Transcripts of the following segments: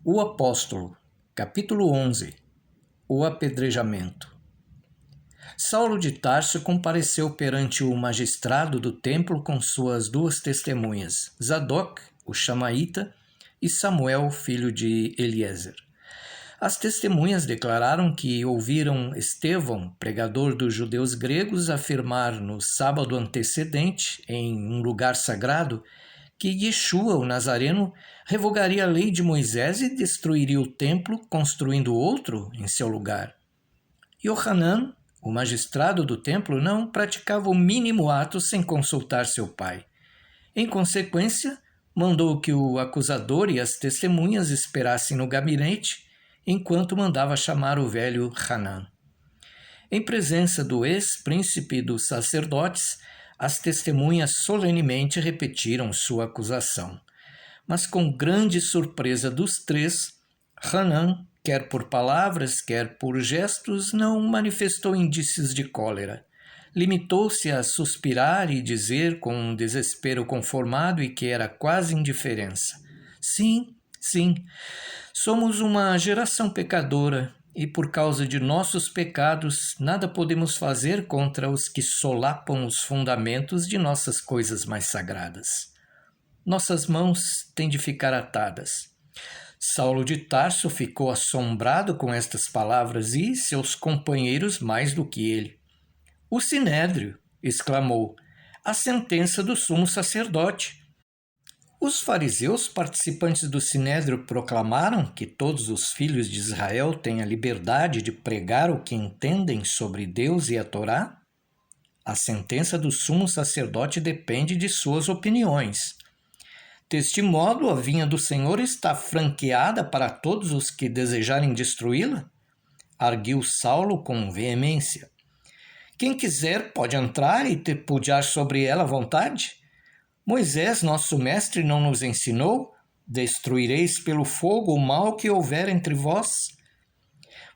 O apóstolo, capítulo 11. O apedrejamento. Saulo de Tarso compareceu perante o magistrado do templo com suas duas testemunhas, Zadok, o chamaíta, e Samuel, filho de Eliezer. As testemunhas declararam que ouviram Estevão, pregador dos judeus gregos, afirmar no sábado antecedente, em um lugar sagrado, que Yeshua, o Nazareno, revogaria a lei de Moisés e destruiria o templo, construindo outro em seu lugar. Yohanan, o magistrado do templo, não praticava o mínimo ato sem consultar seu pai. Em consequência, mandou que o acusador e as testemunhas esperassem no gabinete, enquanto mandava chamar o velho Hanan. Em presença do ex-príncipe dos sacerdotes, as testemunhas solenemente repetiram sua acusação. Mas com grande surpresa dos três, Hanan, quer por palavras, quer por gestos, não manifestou indícios de cólera. Limitou-se a suspirar e dizer com um desespero conformado e que era quase indiferença: Sim, somos uma geração pecadora e por causa de nossos pecados nada podemos fazer contra os que solapam os fundamentos de nossas coisas mais sagradas. Nossas mãos têm de ficar atadas. Saulo de Tarso ficou assombrado com estas palavras e seus companheiros mais do que ele. O Sinédrio, exclamou, a sentença do sumo sacerdote. Os fariseus participantes do Sinédrio proclamaram que todos os filhos de Israel têm a liberdade de pregar o que entendem sobre Deus e a Torá? A sentença do sumo sacerdote depende de suas opiniões. Deste modo, a vinha do Senhor está franqueada para todos os que desejarem destruí-la? Arguiu Saulo com veemência. Quem quiser pode entrar e tripudiar sobre ela à vontade? Moisés, nosso mestre, não nos ensinou? Destruireis pelo fogo o mal que houver entre vós?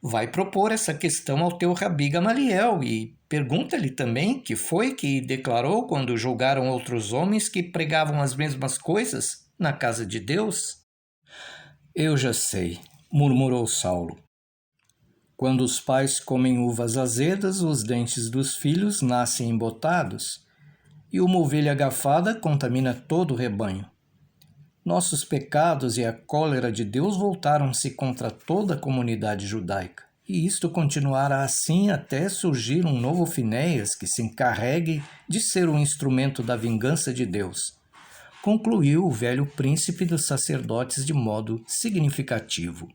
Vai propor essa questão ao teu rabi Gamaliel e pergunta-lhe também que foi que declarou quando julgaram outros homens que pregavam as mesmas coisas na casa de Deus? Eu já sei, murmurou Saulo. Quando os pais comem uvas azedas, os dentes dos filhos nascem embotados, e uma ovelha agafada contamina todo o rebanho. Nossos pecados e a cólera de Deus voltaram-se contra toda a comunidade judaica, e isto continuará assim até surgir um novo Finéias que se encarregue de ser o instrumento da vingança de Deus, concluiu o velho príncipe dos sacerdotes de modo significativo.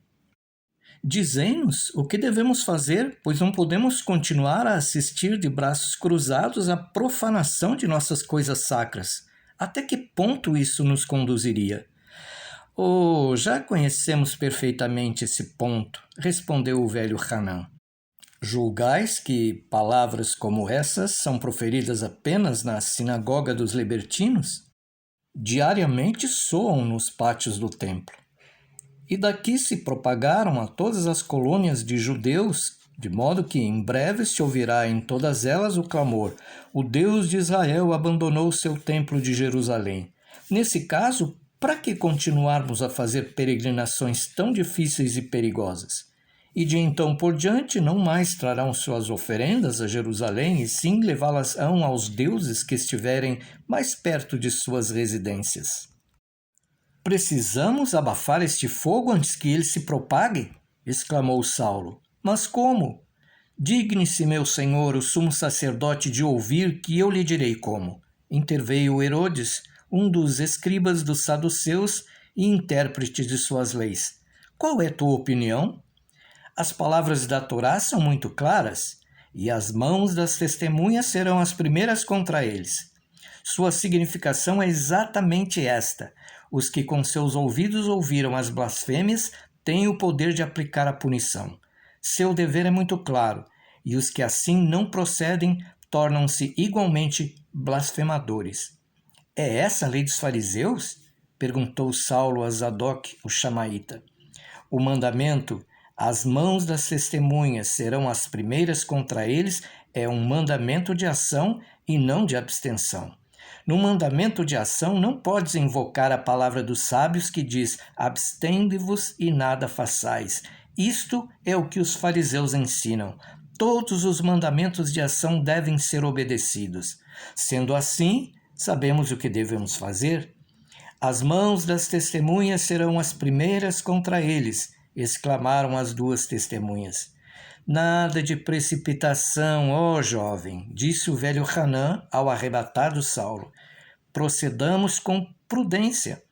Dizei-nos o que devemos fazer, pois não podemos continuar a assistir de braços cruzados à profanação de nossas coisas sacras. Até que ponto isso nos conduziria? Oh, já conhecemos perfeitamente esse ponto, respondeu o velho Hanan. Julgais que palavras como essas são proferidas apenas na sinagoga dos libertinos? Diariamente soam nos pátios do templo. E daqui se propagaram a todas as colônias de judeus, de modo que em breve se ouvirá em todas elas o clamor: o Deus de Israel abandonou seu templo de Jerusalém. Nesse caso, para que continuarmos a fazer peregrinações tão difíceis e perigosas? E de então por diante não mais trarão suas oferendas a Jerusalém, e sim levá-las-ão aos deuses que estiverem mais perto de suas residências. Precisamos abafar este fogo antes que ele se propague? Exclamou Saulo. Mas como? Digne-se, meu senhor, o sumo sacerdote, de ouvir que eu lhe direi como. Interveio Herodes, um dos escribas dos saduceus e intérprete de suas leis. Qual é tua opinião? As palavras da Torá são muito claras, e as mãos das testemunhas serão as primeiras contra eles. Sua significação é exatamente esta: os que com seus ouvidos ouviram as blasfêmias têm o poder de aplicar a punição. Seu dever é muito claro, e os que assim não procedem tornam-se igualmente blasfemadores. É essa a lei dos fariseus? Perguntou Saulo a Zadok, o chamaíta. O mandamento, as mãos das testemunhas serão as primeiras contra eles, é um mandamento de ação e não de abstenção. No mandamento de ação, não podes invocar a palavra dos sábios que diz: abstende-vos e nada façais. Isto é o que os fariseus ensinam. Todos os mandamentos de ação devem ser obedecidos. Sendo assim, sabemos o que devemos fazer. As mãos das testemunhas serão as primeiras contra eles, exclamaram as duas testemunhas. Nada de precipitação, ó jovem, disse o velho Hanã ao arrebatado Saulo. Procedamos com prudência.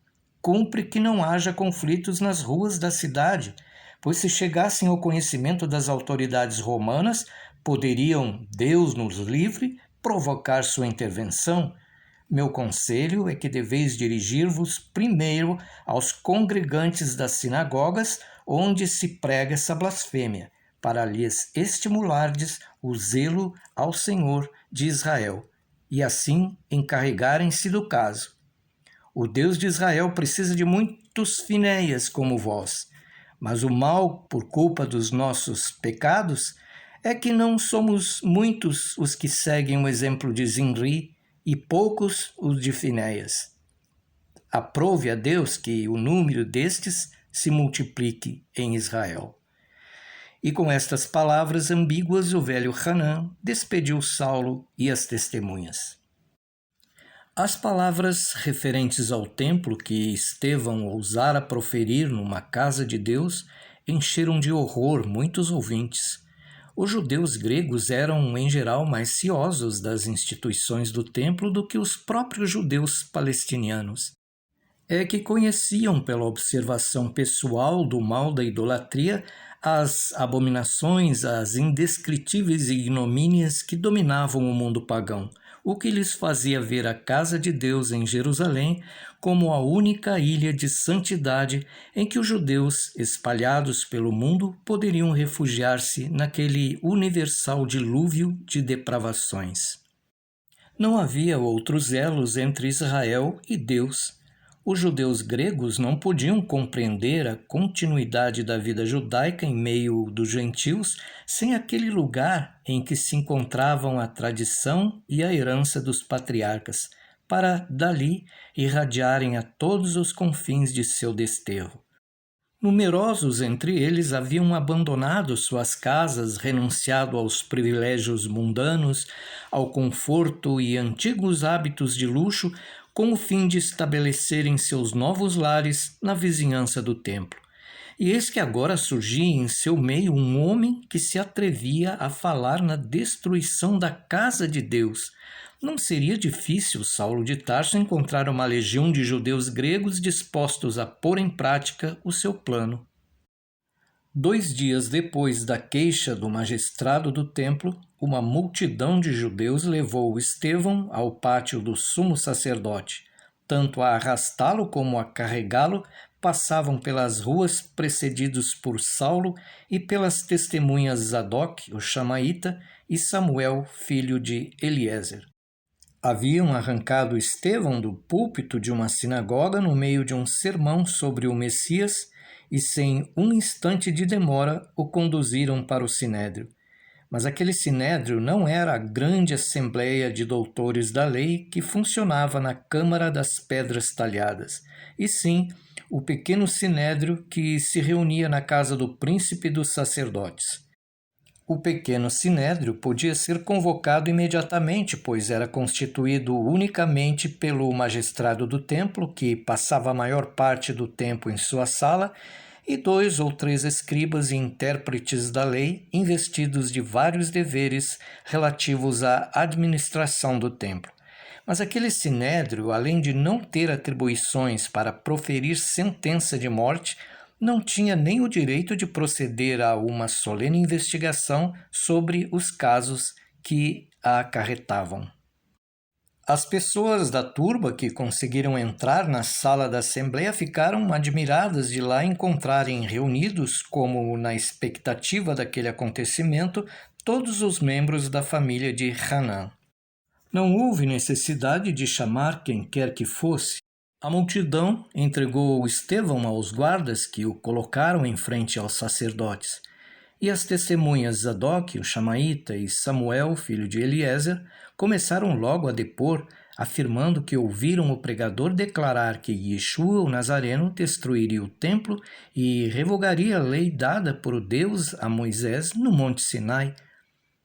Cumpre que não haja conflitos nas ruas da cidade, pois se chegassem ao conhecimento das autoridades romanas, poderiam, Deus nos livre, provocar sua intervenção. Meu conselho é que deveis dirigir-vos primeiro aos congregantes das sinagogas, onde se prega essa blasfêmia, para lhes estimulardes o zelo ao Senhor de Israel, e assim encarregarem-se do caso. O Deus de Israel precisa de muitos finéias como vós, mas o mal, por culpa dos nossos pecados, é que não somos muitos os que seguem o exemplo de Zinri e poucos os de Finéias. Aprove a Deus que o número destes se multiplique em Israel. E com estas palavras ambíguas, o velho Hanã despediu Saulo e as testemunhas. As palavras referentes ao templo que Estevão ousara proferir numa casa de Deus encheram de horror muitos ouvintes. Os judeus gregos eram, em geral, mais ciosos das instituições do templo do que os próprios judeus palestinianos. É que conheciam pela observação pessoal do mal da idolatria as abominações, as indescritíveis ignomínias que dominavam o mundo pagão, o que lhes fazia ver a casa de Deus em Jerusalém como a única ilha de santidade em que os judeus, espalhados pelo mundo, poderiam refugiar-se naquele universal dilúvio de depravações. Não havia outros elos entre Israel e Deus. Os judeus gregos não podiam compreender a continuidade da vida judaica em meio dos gentios sem aquele lugar em que se encontravam a tradição e a herança dos patriarcas, para dali irradiarem a todos os confins de seu desterro. Numerosos entre eles haviam abandonado suas casas, renunciado aos privilégios mundanos, ao conforto e antigos hábitos de luxo, com o fim de estabelecerem seus novos lares na vizinhança do templo. E eis que agora surgia em seu meio um homem que se atrevia a falar na destruição da casa de Deus. Não seria difícil Saulo de Tarso encontrar uma legião de judeus gregos dispostos a pôr em prática o seu plano. 2 dias depois da queixa do magistrado do templo, uma multidão de judeus levou Estevão ao pátio do sumo sacerdote. Tanto a arrastá-lo como a carregá-lo, passavam pelas ruas precedidos por Saulo e pelas testemunhas Zadok, o chamaíta, e Samuel, filho de Eliezer. Haviam arrancado Estevão do púlpito de uma sinagoga no meio de um sermão sobre o Messias e, sem um instante de demora, o conduziram para o sinédrio. Mas aquele sinédrio não era a grande assembleia de doutores da lei que funcionava na Câmara das Pedras Talhadas, e sim o pequeno sinédrio que se reunia na casa do príncipe dos sacerdotes. O pequeno sinédrio podia ser convocado imediatamente, pois era constituído unicamente pelo magistrado do templo, que passava a maior parte do tempo em sua sala, e 2 ou 3 escribas e intérpretes da lei, investidos de vários deveres relativos à administração do templo. Mas aquele sinédrio, além de não ter atribuições para proferir sentença de morte, não tinha nem o direito de proceder a uma solene investigação sobre os casos que a acarretavam. As pessoas da turba que conseguiram entrar na sala da Assembleia ficaram admiradas de lá encontrarem reunidos, como na expectativa daquele acontecimento, todos os membros da família de Hanã. Não houve necessidade de chamar quem quer que fosse. A multidão entregou Estevão aos guardas que o colocaram em frente aos sacerdotes. E as testemunhas Zadok, o chamaíta, e Samuel, filho de Eliezer, começaram logo a depor, afirmando que ouviram o pregador declarar que Yeshua, o Nazareno, destruiria o templo e revogaria a lei dada por Deus a Moisés no Monte Sinai.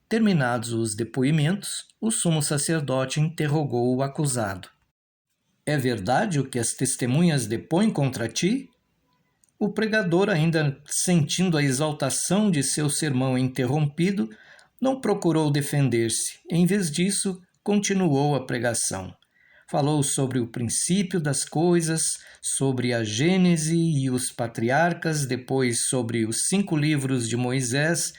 Terminados os depoimentos, o sumo sacerdote interrogou o acusado. É verdade o que as testemunhas depõem contra ti? O pregador, ainda sentindo a exaltação de seu sermão interrompido, não procurou defender-se. Em vez disso, continuou a pregação. Falou sobre o princípio das coisas, sobre a Gênese e os patriarcas, depois sobre os 5 livros de Moisés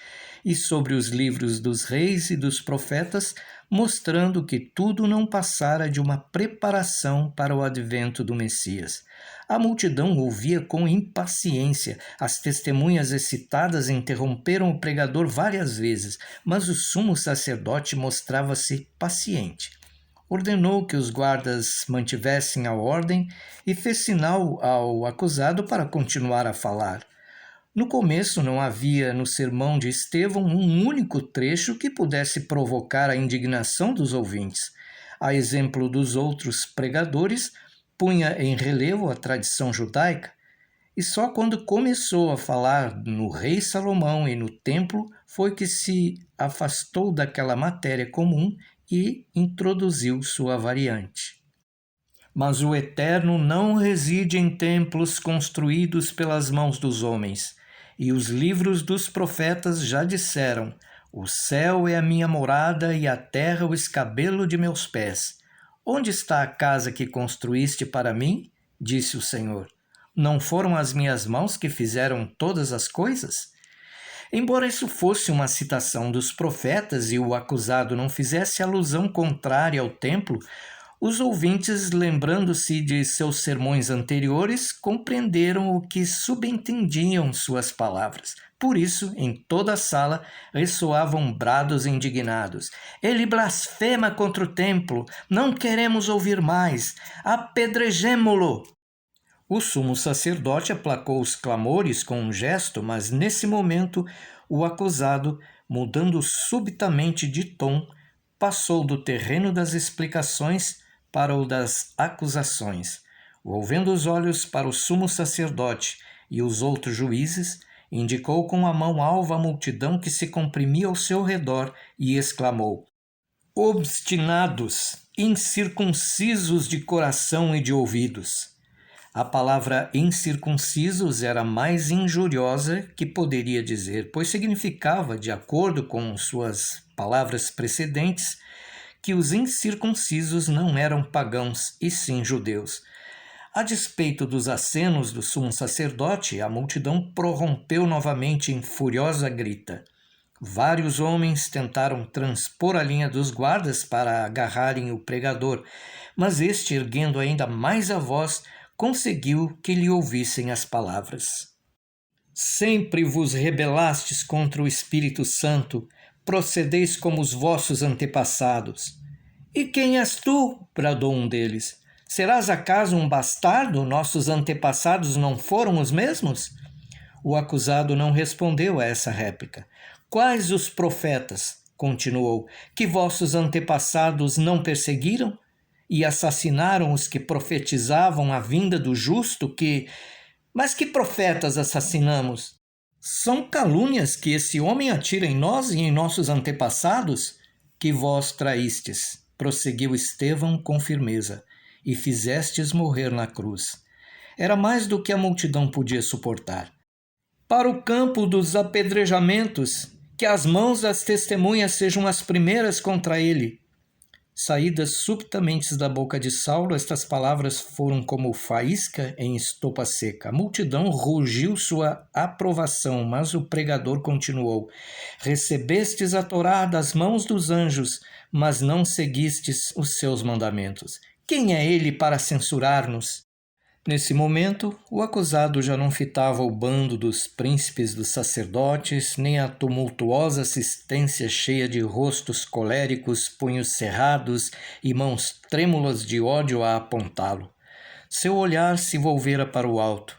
e sobre os livros dos reis e dos profetas, mostrando que tudo não passara de uma preparação para o advento do Messias. A multidão ouvia com impaciência. As testemunhas excitadas interromperam o pregador várias vezes, mas o sumo sacerdote mostrava-se paciente. Ordenou que os guardas mantivessem a ordem e fez sinal ao acusado para continuar a falar. No começo não havia no sermão de Estevão um único trecho que pudesse provocar a indignação dos ouvintes. A exemplo dos outros pregadores, punha em relevo a tradição judaica, e só quando começou a falar no rei Salomão e no templo foi que se afastou daquela matéria comum e introduziu sua variante. Mas o Eterno não reside em templos construídos pelas mãos dos homens, e os livros dos profetas já disseram: o céu é a minha morada e a terra o escabelo de meus pés. Onde está a casa que construíste para mim? Disse o Senhor. Não foram as minhas mãos que fizeram todas as coisas? Embora isso fosse uma citação dos profetas e o acusado não fizesse alusão contrária ao templo, os ouvintes, lembrando-se de seus sermões anteriores, compreenderam o que subentendiam suas palavras. Por isso, em toda a sala, ressoavam brados indignados. Ele blasfema contra o templo. Não queremos ouvir mais. Apedrejemo-lo. O sumo sacerdote aplacou os clamores com um gesto, mas nesse momento o acusado, mudando subitamente de tom, passou do terreno das explicações para o das acusações. Volvendo os olhos para o sumo sacerdote e os outros juízes, indicou com a mão alva a multidão que se comprimia ao seu redor e exclamou: obstinados, incircuncisos de coração e de ouvidos. A palavra incircuncisos era mais injuriosa que poderia dizer, pois significava, de acordo com suas palavras precedentes, que os incircuncisos não eram pagãos e sim judeus. A despeito dos acenos do sumo sacerdote, a multidão prorrompeu novamente em furiosa grita. Vários homens tentaram transpor a linha dos guardas para agarrarem o pregador, mas este, erguendo ainda mais a voz, conseguiu que lhe ouvissem as palavras. Sempre vos rebelastes contra o Espírito Santo, procedeis como os vossos antepassados. E quem és tu? Bradou um deles. Serás acaso um bastardo? Nossos antepassados não foram os mesmos? O acusado não respondeu a essa réplica. Quais os profetas, continuou, que vossos antepassados não perseguiram? E assassinaram os que profetizavam a vinda do justo Mas que profetas assassinamos? São calúnias que esse homem atira em nós e em nossos antepassados? Que vós traístes, prosseguiu Estevão com firmeza, e fizestes morrer na cruz. Era mais do que a multidão podia suportar. Para o campo dos apedrejamentos, que as mãos das testemunhas sejam as primeiras contra ele. Saídas subitamente da boca de Saulo, estas palavras foram como faísca em estopa seca. A multidão rugiu sua aprovação, mas o pregador continuou: recebestes a Torá das mãos dos anjos, mas não seguistes os seus mandamentos. Quem é ele para censurar-nos? Nesse momento, o acusado já não fitava o bando dos príncipes dos sacerdotes, nem a tumultuosa assistência cheia de rostos coléricos, punhos cerrados e mãos trêmulas de ódio a apontá-lo. Seu olhar se volvera para o alto.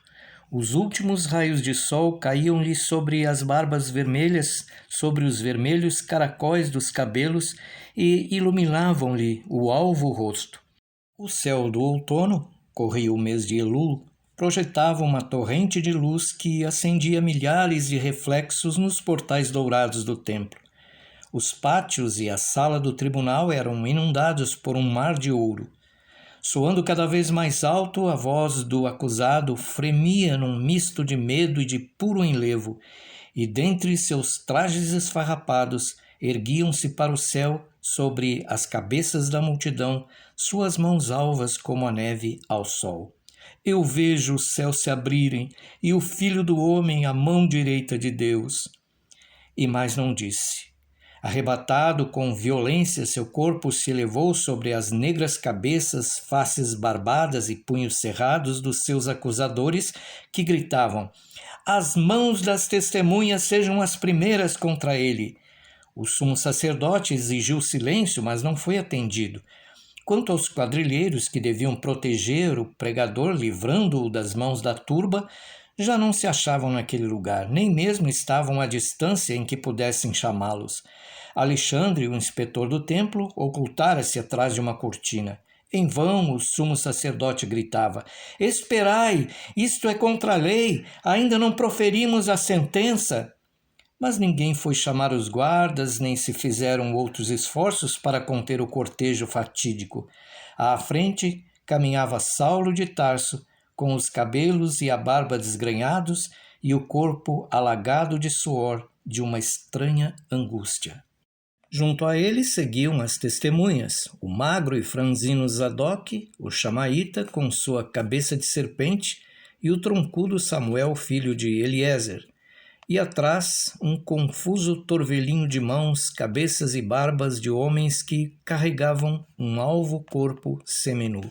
Os últimos raios de sol caíam-lhe sobre as barbas vermelhas, sobre os vermelhos caracóis dos cabelos e iluminavam-lhe o alvo rosto. O céu do outono, corria o mês de Elul, projetava uma torrente de luz que acendia milhares de reflexos nos portais dourados do templo. Os pátios e a sala do tribunal eram inundados por um mar de ouro. Soando cada vez mais alto, a voz do acusado fremia num misto de medo e de puro enlevo, e dentre seus trajes esfarrapados erguiam-se para o céu, sobre as cabeças da multidão, suas mãos alvas como a neve ao sol. Eu vejo o céu se abrirem e o Filho do Homem à mão direita de Deus. E mais não disse. Arrebatado com violência, seu corpo se elevou sobre as negras cabeças, faces barbadas e punhos cerrados dos seus acusadores, que gritavam: as mãos das testemunhas sejam as primeiras contra ele. O sumo sacerdote exigiu silêncio, mas não foi atendido. Quanto aos quadrilheiros que deviam proteger o pregador, livrando-o das mãos da turba, já não se achavam naquele lugar, nem mesmo estavam à distância em que pudessem chamá-los. Alexandre, o inspetor do templo, ocultara-se atrás de uma cortina. Em vão o sumo sacerdote gritava: esperai, isto é contra a lei, ainda não proferimos a sentença. Mas ninguém foi chamar os guardas, nem se fizeram outros esforços para conter o cortejo fatídico. À frente caminhava Saulo de Tarso, com os cabelos e a barba desgrenhados e o corpo alagado de suor de uma estranha angústia. Junto a ele seguiam as testemunhas, o magro e franzino Zadok, o chamaíta com sua cabeça de serpente, e o troncudo Samuel, filho de Eliezer. E atrás, um confuso torvelinho de mãos, cabeças e barbas de homens que carregavam um alvo corpo seminu.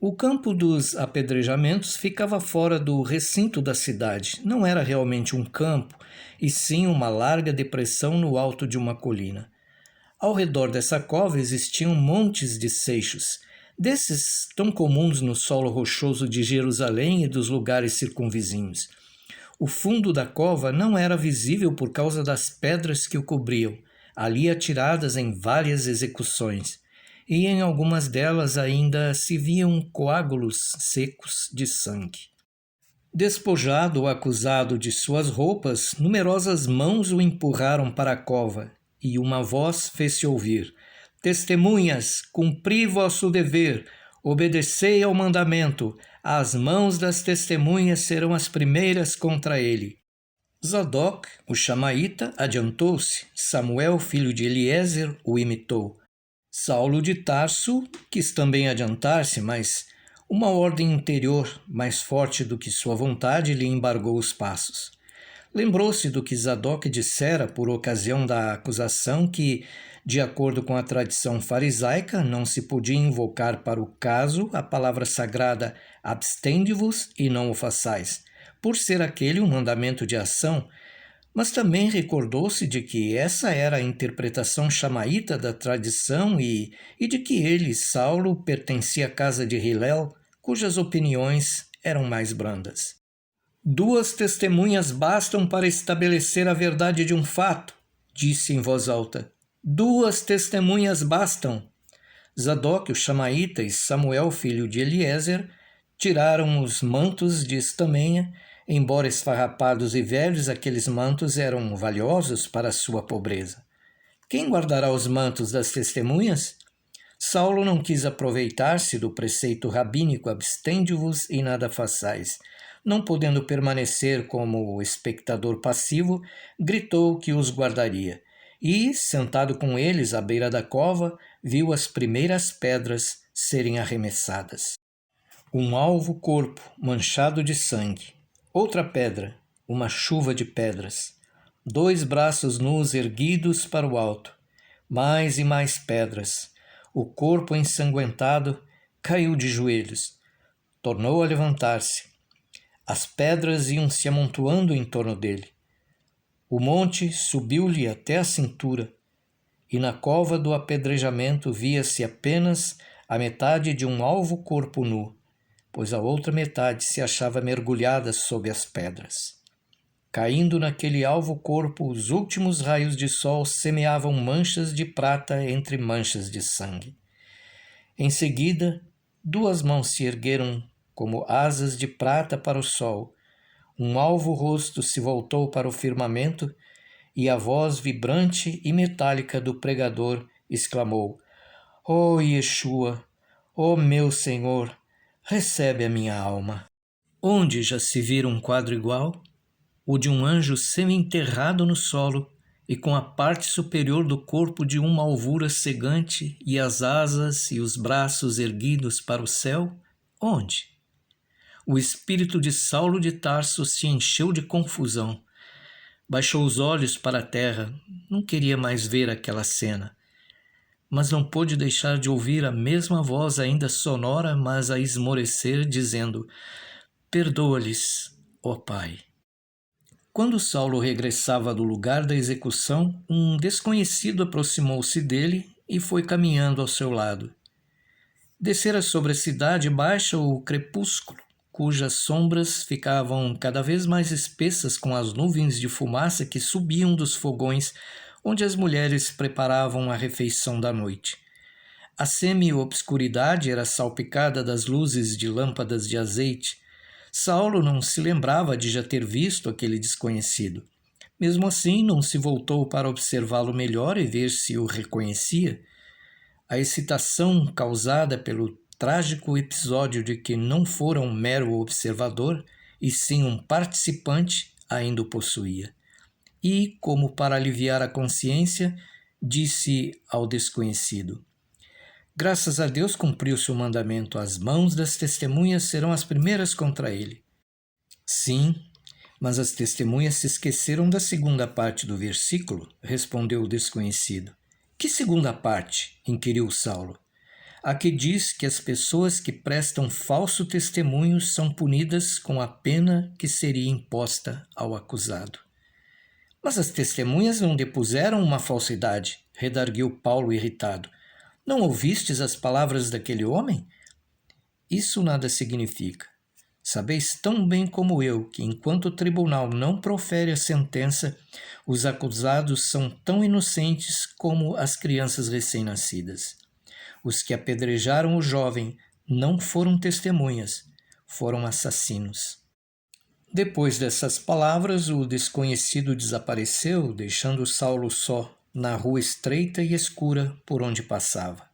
O campo dos apedrejamentos ficava fora do recinto da cidade. Não era realmente um campo, e sim uma larga depressão no alto de uma colina. Ao redor dessa cova existiam montes de seixos, desses tão comuns no solo rochoso de Jerusalém e dos lugares circunvizinhos. O fundo da cova não era visível por causa das pedras que o cobriam, ali atiradas em várias execuções, e em algumas delas ainda se viam coágulos secos de sangue. Despojado ou acusado de suas roupas, numerosas mãos o empurraram para a cova, e uma voz fez-se ouvir: testemunhas, cumpri vosso dever, obedecei ao mandamento, as mãos das testemunhas serão as primeiras contra ele. Zadok, o chamaíta, adiantou-se, Samuel, filho de Eliezer, o imitou. Saulo de Tarso quis também adiantar-se, mas uma ordem interior, mais forte do que sua vontade, lhe embargou os passos. Lembrou-se do que Zadok dissera por ocasião da acusação que, de acordo com a tradição farisaica, não se podia invocar para o caso a palavra sagrada abstende-vos e não o façais, por ser aquele um mandamento de ação, mas também recordou-se de que essa era a interpretação chamaíta da tradição e de que ele, Saulo, pertencia à casa de Hilel, cujas opiniões eram mais brandas. 2 testemunhas bastam para estabelecer a verdade de um fato, disse em voz alta. 2 testemunhas bastam. Zadok, o chamaíta, e Samuel, filho de Eliezer, tiraram os mantos de estamenha. Embora esfarrapados e velhos, aqueles mantos eram valiosos para sua pobreza. Quem guardará os mantos das testemunhas? Saulo não quis aproveitar-se do preceito rabínico abstende-vos e nada façais. Não podendo permanecer como espectador passivo, gritou que os guardaria. E, sentado com eles à beira da cova, viu as primeiras pedras serem arremessadas. Um alvo corpo manchado de sangue. Outra pedra, uma chuva de pedras. 2 braços nus erguidos para o alto. Mais e mais pedras. O corpo ensanguentado caiu de joelhos. Tornou a levantar-se. As pedras iam se amontoando em torno dele. O monte subiu-lhe até a cintura, e na cova do apedrejamento via-se apenas a metade de um alvo corpo nu, pois a outra metade se achava mergulhada sob as pedras. Caindo naquele alvo corpo, os últimos raios de sol semeavam manchas de prata entre manchas de sangue. Em seguida, 2 mãos se ergueram como asas de prata para o sol. Um alvo rosto se voltou para o firmamento e a voz vibrante e metálica do pregador exclamou: "Ó Yeshua, ó meu Senhor, recebe a minha alma." Onde já se vira um quadro igual? O de um anjo semi-enterrado no solo e com a parte superior do corpo de uma alvura cegante e as asas e os braços erguidos para o céu? Onde? O espírito de Saulo de Tarso se encheu de confusão. Baixou os olhos para a terra, não queria mais ver aquela cena. Mas não pôde deixar de ouvir a mesma voz ainda sonora, mas a esmorecer, dizendo: "Perdoa-lhes, ó Pai." Quando Saulo regressava do lugar da execução, um desconhecido aproximou-se dele e foi caminhando ao seu lado. Descera sobre a cidade baixa o crepúsculo, cujas sombras ficavam cada vez mais espessas com as nuvens de fumaça que subiam dos fogões onde as mulheres preparavam a refeição da noite. A semi-obscuridade era salpicada das luzes de lâmpadas de azeite. Saulo não se lembrava de já ter visto aquele desconhecido. Mesmo assim, não se voltou para observá-lo melhor e ver se o reconhecia. A excitação causada pelo trágico episódio de que não fora um mero observador, e sim um participante, ainda o possuía. E, como para aliviar a consciência, disse ao desconhecido: "Graças a Deus cumpriu-se o mandamento, as mãos das testemunhas serão as primeiras contra ele." "Sim, mas as testemunhas se esqueceram da segunda parte do versículo", respondeu o desconhecido. "Que segunda parte?" inquiriu Saulo. "A que diz que as pessoas que prestam falso testemunho são punidas com a pena que seria imposta ao acusado." "Mas as testemunhas não depuseram uma falsidade", redarguiu Paulo irritado. "Não ouvistes as palavras daquele homem? Isso nada significa. Sabeis tão bem como eu que, enquanto o tribunal não profere a sentença, os acusados são tão inocentes como as crianças recém-nascidas. Os que apedrejaram o jovem não foram testemunhas, foram assassinos." Depois dessas palavras, o desconhecido desapareceu, deixando Saulo só na rua estreita e escura por onde passava.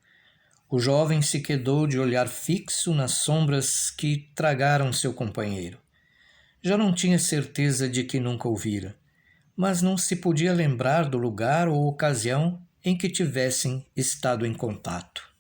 O jovem se quedou de olhar fixo nas sombras que tragaram seu companheiro. Já não tinha certeza de que nunca o vira, mas não se podia lembrar do lugar ou ocasião em que tivessem estado em contato.